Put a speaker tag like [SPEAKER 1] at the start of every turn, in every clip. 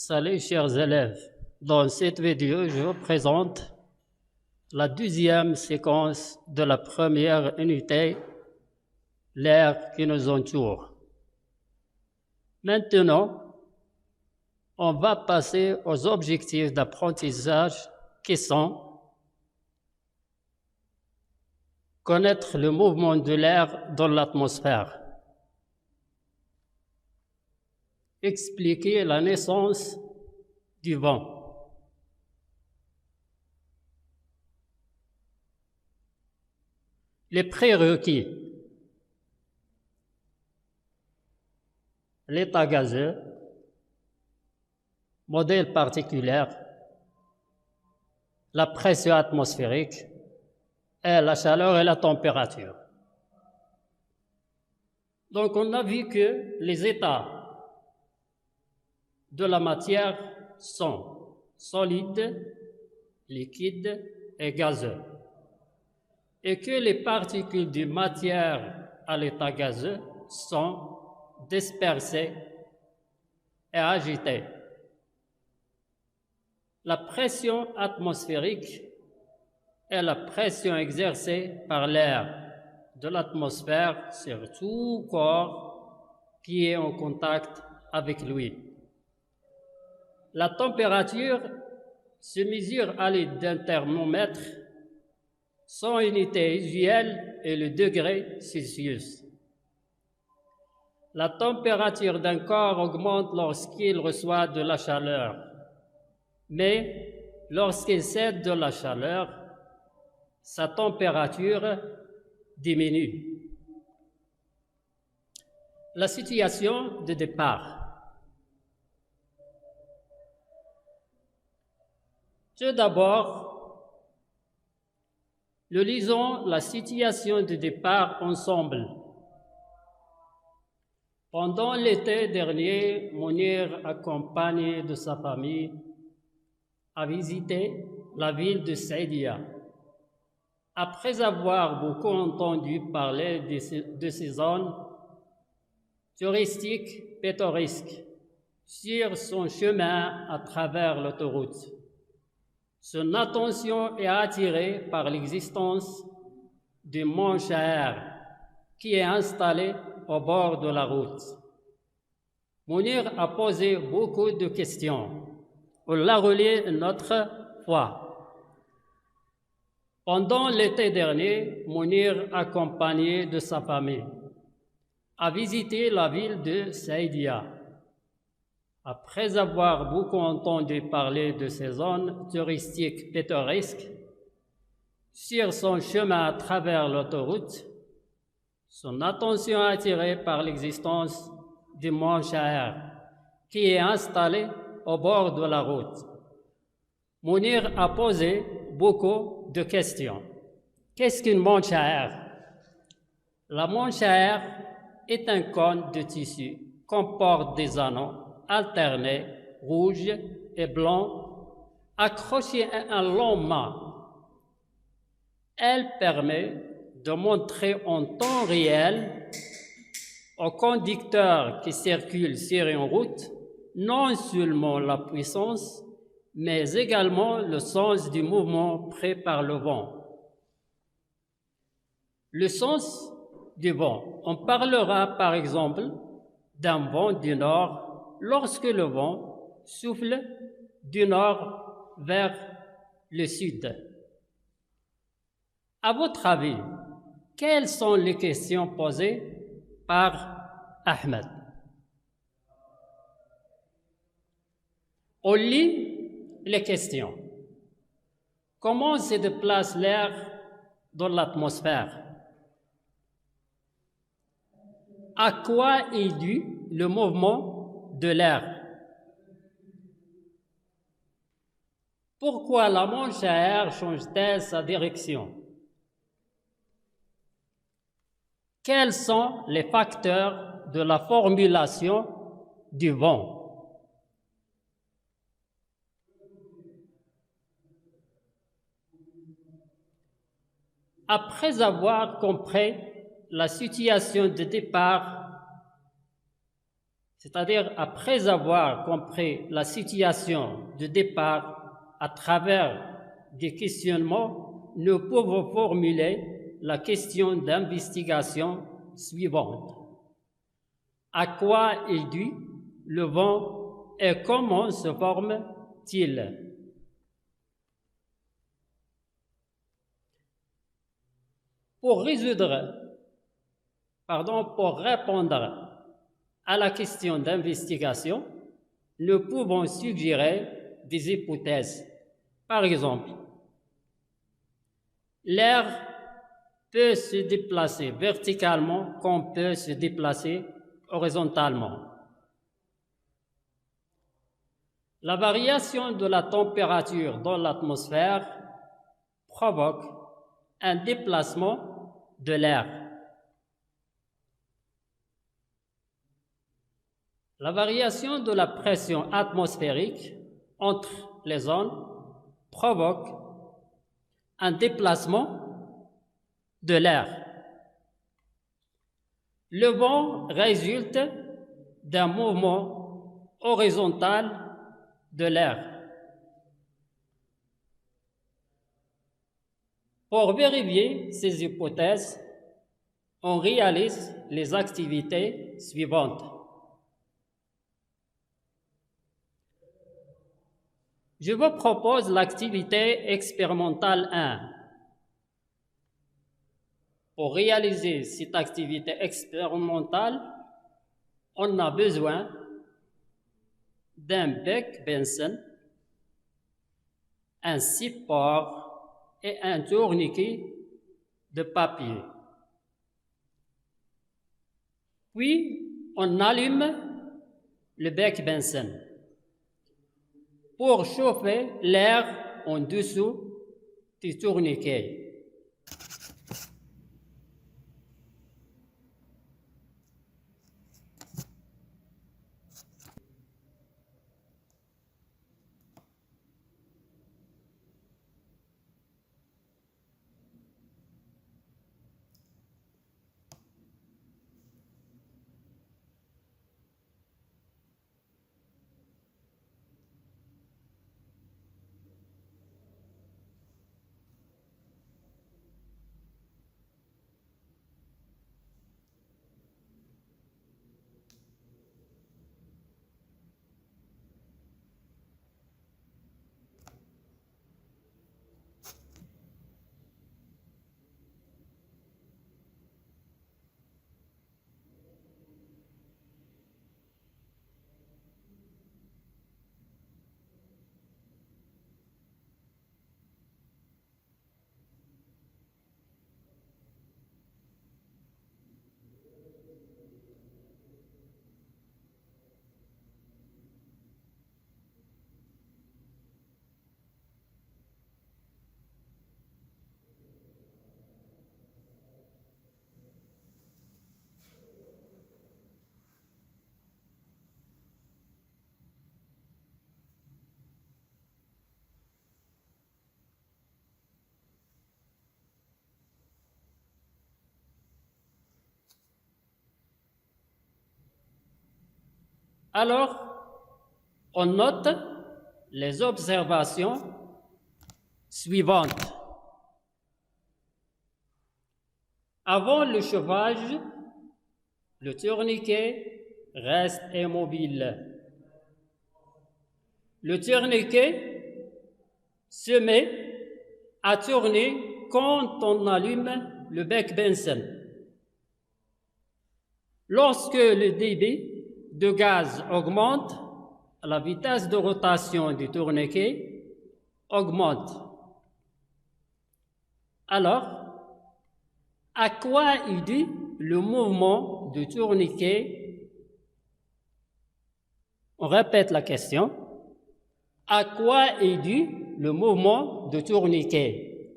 [SPEAKER 1] Salut chers élèves, dans cette vidéo je vous présente la deuxième séquence de la première unité, l'air qui nous entoure. Maintenant, on va passer aux objectifs d'apprentissage qui sont connaître le mouvement de l'air dans l'atmosphère, expliquer la naissance du vent, les prérequis, l'état gazeux, modèle particulier, la pression atmosphérique et la chaleur et la température. Donc on a vu que les états de la matière sont solides, liquides et gazeux, et que les particules de matière à l'état gazeux sont dispersées et agitées. La pression atmosphérique est la pression exercée par l'air de l'atmosphère sur tout corps qui est en contact avec lui. La température se mesure à l'aide d'un thermomètre. Son unité usuelle est le degré Celsius. La température d'un corps augmente lorsqu'il reçoit de la chaleur, mais lorsqu'il cède de la chaleur, sa température diminue. La situation de départ. Tout d'abord, nous lisons la situation de départ ensemble. Pendant l'été dernier, Mounir, accompagné de sa famille, a visité la ville de Saïdia. Après avoir beaucoup entendu parler de ces zones touristiques pittoresques sur son chemin à travers l'autoroute, son attention est attirée par l'existence du mont Shaher qui est installé au bord de la route. Mounir a posé beaucoup de questions. On l'a relié une autre fois. Pendant l'été dernier, Mounir, accompagné de sa famille, a visité la ville de Saïdia. Après avoir beaucoup entendu parler de ces zones touristiques pittoresques, sur son chemin à travers l'autoroute, son attention est attirée par l'existence du mont Shaher, qui est installé au bord de la route. Mounir a posé beaucoup de questions. Qu'est-ce qu'une mont Shaher? La mont Shaher est un cône de tissu qui comporte des anneaux alternés, rouges et blancs, accrochés à un long mât. Elle permet de montrer en temps réel aux conducteurs qui circulent sur une route non seulement la puissance, mais également le sens du mouvement pris par le vent. Le sens du vent. On parlera par exemple d'un vent du nord lorsque le vent souffle du nord vers le sud. À votre avis, quelles sont les questions posées par Ahmed? On lit les questions. Comment se déplace l'air dans l'atmosphère? À quoi est dû le mouvement de l'air? Pourquoi la mont Shaher change-t-elle sa direction? Quels sont les facteurs de la formulation du vent? Après avoir compris la situation de départ, c'est-à-dire après avoir compris la situation de départ à travers des questionnements, nous pouvons formuler la question d'investigation suivante. À quoi est dû le vent et comment se forme-t-il? Pour répondre à la question d'investigation, nous pouvons suggérer des hypothèses. Par exemple, l'air peut se déplacer verticalement comme peut se déplacer horizontalement. La variation de la température dans l'atmosphère provoque un déplacement de l'air. La variation de la pression atmosphérique entre les zones provoque un déplacement de l'air. Le vent résulte d'un mouvement horizontal de l'air. Pour vérifier ces hypothèses, on réalise les activités suivantes. Je vous propose l'activité expérimentale 1. Pour réaliser cette activité expérimentale, on a besoin d'un bec Benson, un support et un tourniquet de papier. Puis, on allume le bec Benson pour chauffer l'air en dessous du tourniquet. Alors, on note les observations suivantes. Avant le chauffage, le tourniquet reste immobile. Le tourniquet se met à tourner quand on allume le bec Benson. Lorsque le débit de gaz augmente, la vitesse de rotation du tourniquet augmente. Alors, à quoi est dû le mouvement du tourniquet? On répète la question. À quoi est dû le mouvement du tourniquet?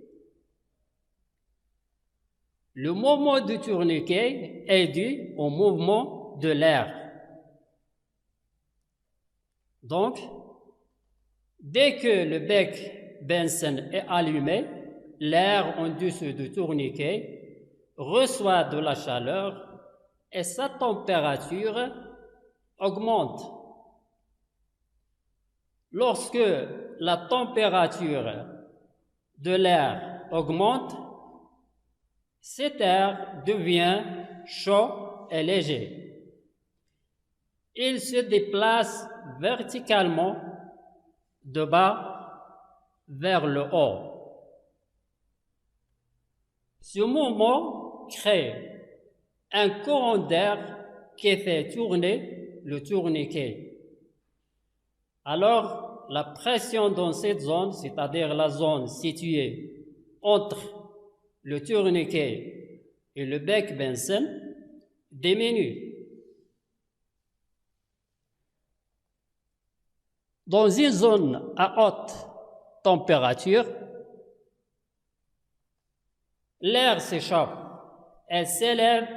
[SPEAKER 1] Le mouvement du tourniquet est dû au mouvement de l'air. Donc, dès que le bec Benson est allumé, l'air en dessous du tourniquet reçoit de la chaleur et sa température augmente. Lorsque la température de l'air augmente, cet air devient chaud et léger. Il se déplace verticalement de bas vers le haut. Ce mouvement crée un courant d'air qui fait tourner le tourniquet. Alors, la pression dans cette zone, c'est-à-dire la zone située entre le tourniquet et le bec Bunsen, diminue. Dans une zone à haute température, l'air s'échauffe et s'élève,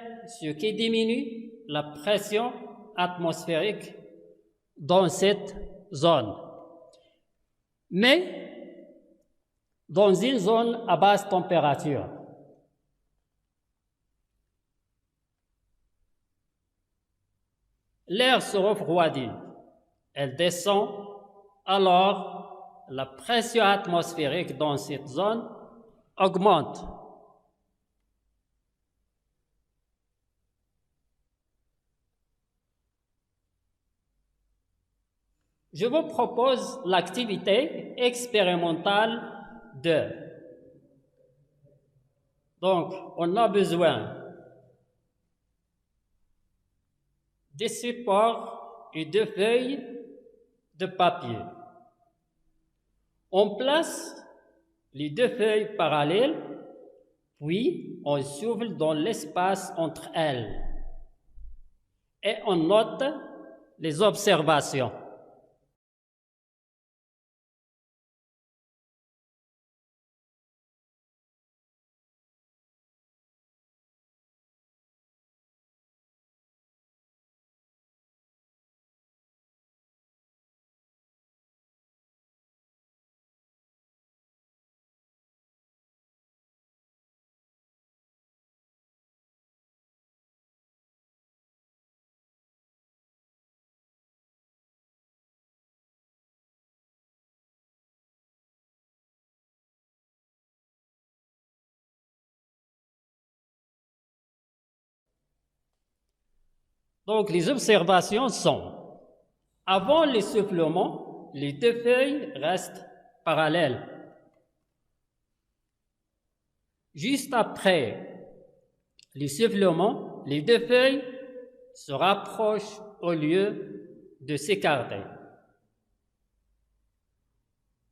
[SPEAKER 1] ce qui diminue la pression atmosphérique dans cette zone. Mais dans une zone à basse température, l'air se refroidit, elle descend, alors la pression atmosphérique dans cette zone augmente. Je vous propose l'activité expérimentale 2. Donc, on a besoin des supports et de feuilles de papier. On place les 2 feuilles parallèles, puis on souffle dans l'espace entre elles et on note les observations. Donc, les observations sont, avant l'essoufflement, les 2 feuilles restent parallèles. Juste après l'essoufflement, les 2 feuilles se rapprochent au lieu de s'écarter.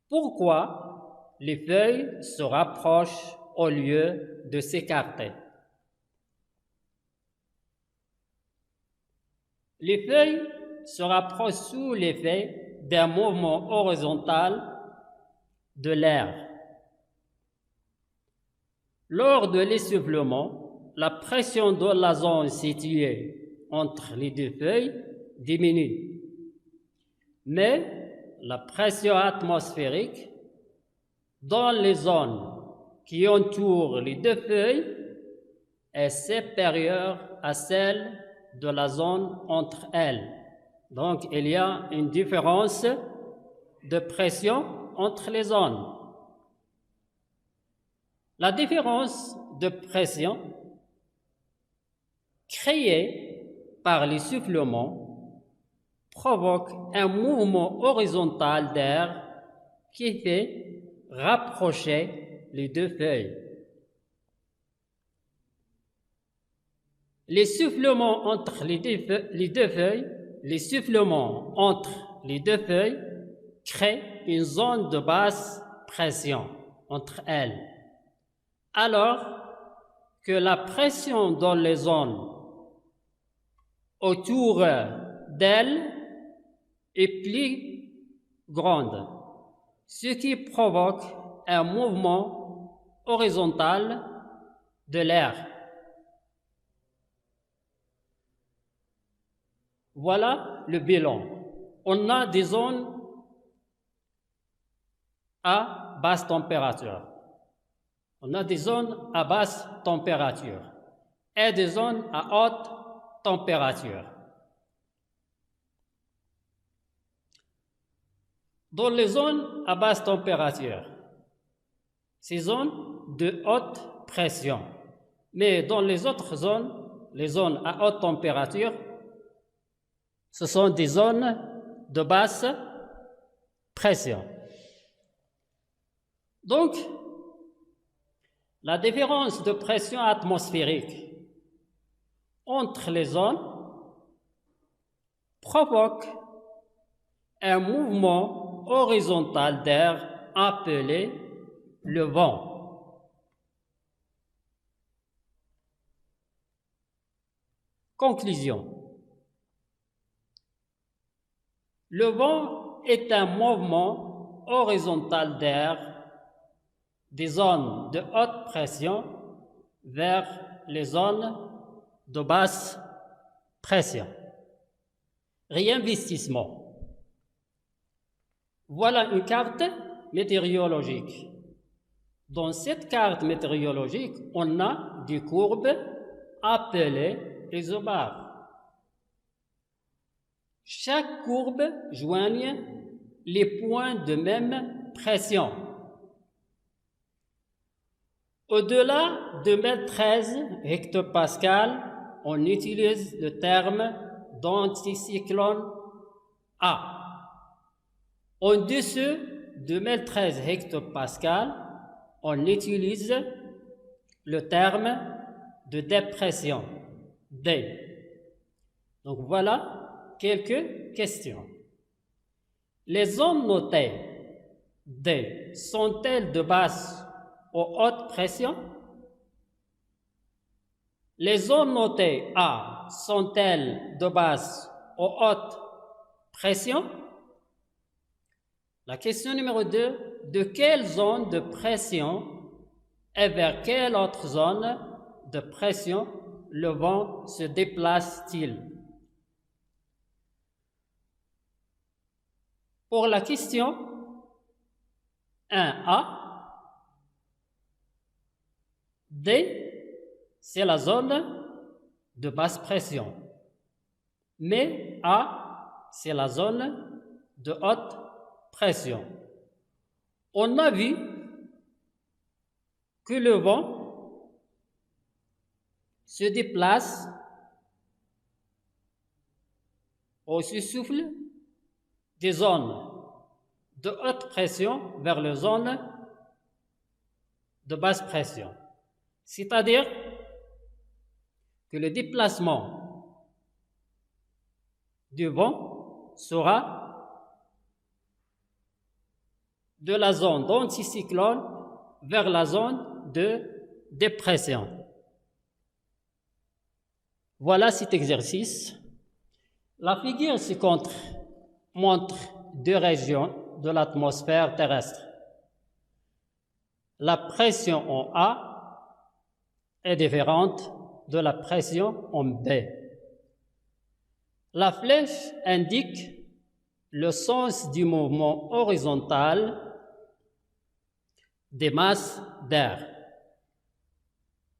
[SPEAKER 1] Pourquoi les feuilles se rapprochent au lieu de s'écarter? Les feuilles se rapprochent sous l'effet d'un mouvement horizontal de l'air. Lors de l'essoufflement, la pression dans la zone située entre les 2 feuilles diminue. Mais la pression atmosphérique dans les zones qui entourent les 2 feuilles est supérieure à celle de la zone entre elles. Donc, il y a une différence de pression entre les zones. La différence de pression créée par l'essoufflement provoque un mouvement horizontal d'air qui fait rapprocher les 2 feuilles. L'essoufflement entre les deux feuilles crée une zone de basse pression entre elles, alors que la pression dans les zones autour d'elles est plus grande, ce qui provoque un mouvement horizontal de l'air. Voilà le bilan. On a des zones à basse température. On a des zones à basse température et des zones à haute température. Dans les zones à basse température, ces zones de haute pression. Mais dans les autres zones, les zones à haute température, ce sont des zones de basse pression. Donc, la différence de pression atmosphérique entre les zones provoque un mouvement horizontal d'air appelé le vent. Conclusion. Le vent est un mouvement horizontal d'air des zones de haute pression vers les zones de basse pression. Réinvestissement. Voilà une carte météorologique. Dans cette carte météorologique, on a des courbes appelées isobars. Chaque courbe joigne les points de même pression. Au-delà de 13 hectopascales, on utilise le terme d'anticyclone A. En dessous de 13 hectopascales, on utilise le terme de dépression D. Donc voilà quelques questions. Les zones notées D sont-elles de basse ou haute pression? Les zones notées A sont-elles de basse ou haute pression? La question numéro 2, de quelle zone de pression et vers quelle autre zone de pression le vent se déplace-t-il? Pour la question 1A, D, c'est la zone de basse pression, mais A, c'est la zone de haute pression. On a vu que le vent se déplace ou se souffle des zones de haute pression vers les zones de basse pression. C'est-à-dire que le déplacement du vent sera de la zone d'anticyclone vers la zone de dépression. Voilà cet exercice. La figure ci-contre montre deux régions de l'atmosphère terrestre. La pression en A est différente de la pression en B. La flèche indique le sens du mouvement horizontal des masses d'air.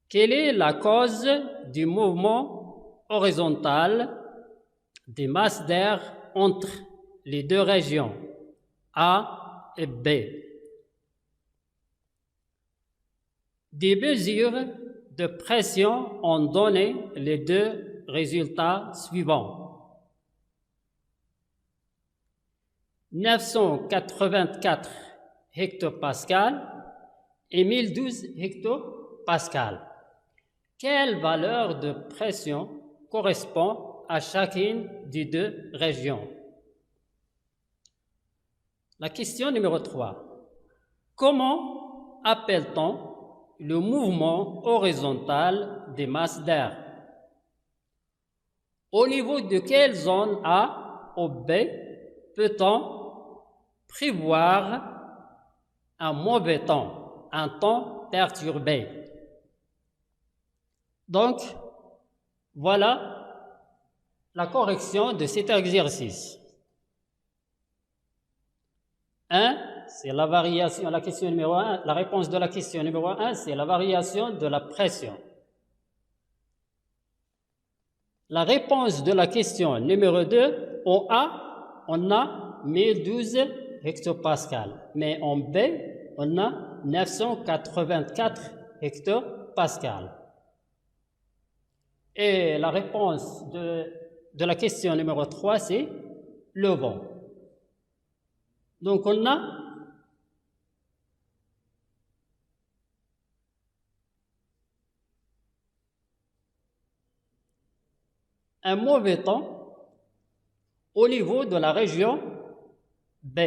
[SPEAKER 1] Quelle est la cause du mouvement horizontal des masses d'air entre les deux régions A et B? Des mesures de pression ont donné les deux résultats suivants. 984 hectopascales et 1012 hectopascales. Quelle valeur de pression correspond à chacune des deux régions? La question numéro 3. Comment appelle-t-on le mouvement horizontal des masses d'air? Au niveau de quelle zone A ou B peut-on prévoir un mauvais temps, un temps perturbé? Donc, voilà la correction de cet exercice. 1, c'est la variation, la question numéro 1, la réponse de la question numéro 1, c'est la variation de la pression. La réponse de la question numéro 2, en A, on a 1012 hectopascales. Mais en B, on a 984 hectopascales. Et la réponse de la question numéro 3, c'est le vent. Donc, on a un mauvais temps au niveau de la région B.